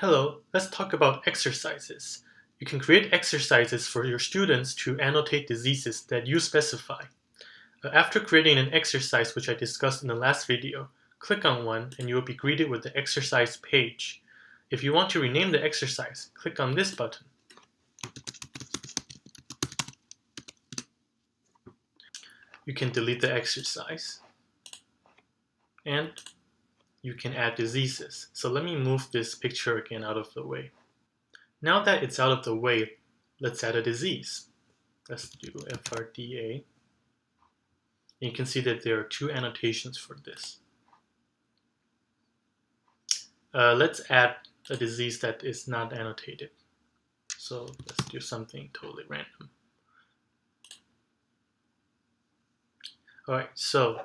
Hello, let's talk about exercises. You can create exercises for your students to annotate diseases that you specify. After creating an exercise, which I discussed in the last video, click on one and you will be greeted with the exercise page. If you want to rename the exercise, click on this button. You can delete the exercise and you can add diseases. So let me move this picture again out of the way. Now that it's out of the way, let's add a disease. Let's do FRDA. You can see that there are two annotations for this. Let's add a disease that is not annotated. So let's do something totally random. Alright, so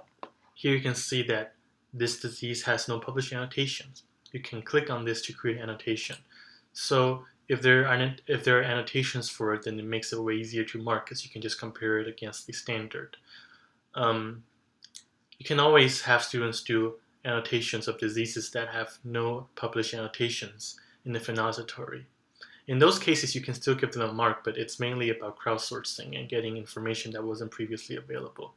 here you can see that this disease has no published annotations. You can click on this to create an annotation. So if there are annotations for it, then it makes it way easier to mark because you can just compare it against the standard. You can always have students do annotations of diseases that have no published annotations in the finalizatory. In those cases, you can still give them a mark, but it's mainly about crowdsourcing and getting information that wasn't previously available.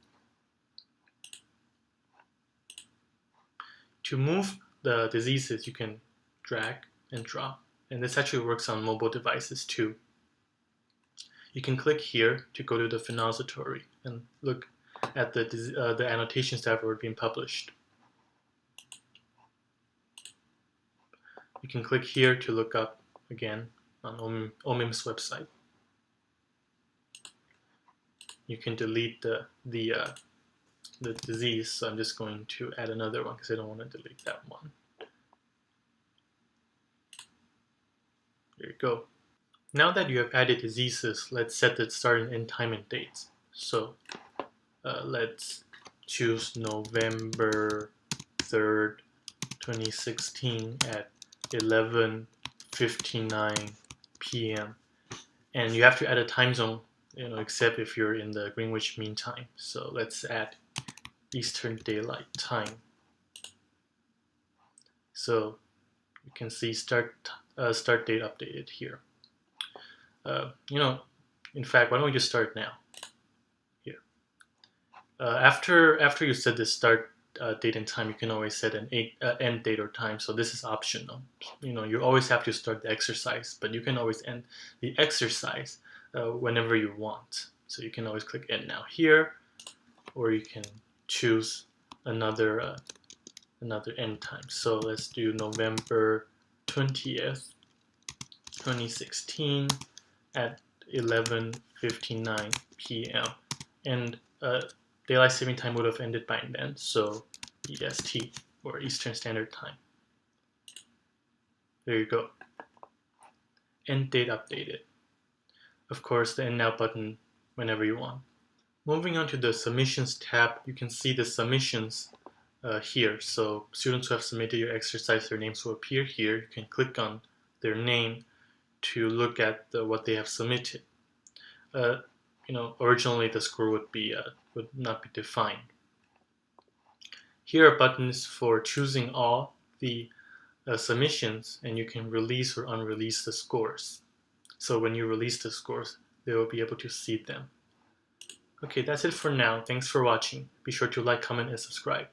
To move the diseases, you can drag and drop, and this actually works on mobile devices too. You can click here to go to the finalizatory and look at the annotations that have already been published. You can click here to look up again on OMIM's website. You can delete the disease, so I'm just going to add another one because I don't want to delete that one. There you go. Now that you have added diseases, let's set the start and end time and dates. So let's choose November 3rd, 2016 at 11:59 p.m. And you have to add a time zone, except if you're in the Greenwich Mean Time. So let's add Eastern Daylight Time. So you can see start date updated here. In fact, why don't we just start now? Here. After you set the start date and time, you can always set an end date or time. So this is optional. You always have to start the exercise, but you can always end the exercise whenever you want. So you can always click end now here, or you can choose another end time. So let's do November 20th, 2016 at 11:59 p.m. And daylight saving time would have ended by then, so EST, or Eastern Standard Time. There you go. End date updated. Of course, the end now button whenever you want. Moving on to the submissions tab, you can see the submissions here. So students who have submitted your exercise, their names will appear here. You can click on their name to look at what they have submitted. Originally the score would not be defined. Here are buttons for choosing all the submissions, and you can release or unrelease the scores. So when you release the scores, they will be able to see them. Okay, that's it for now. Thanks for watching. Be sure to like, comment, and subscribe.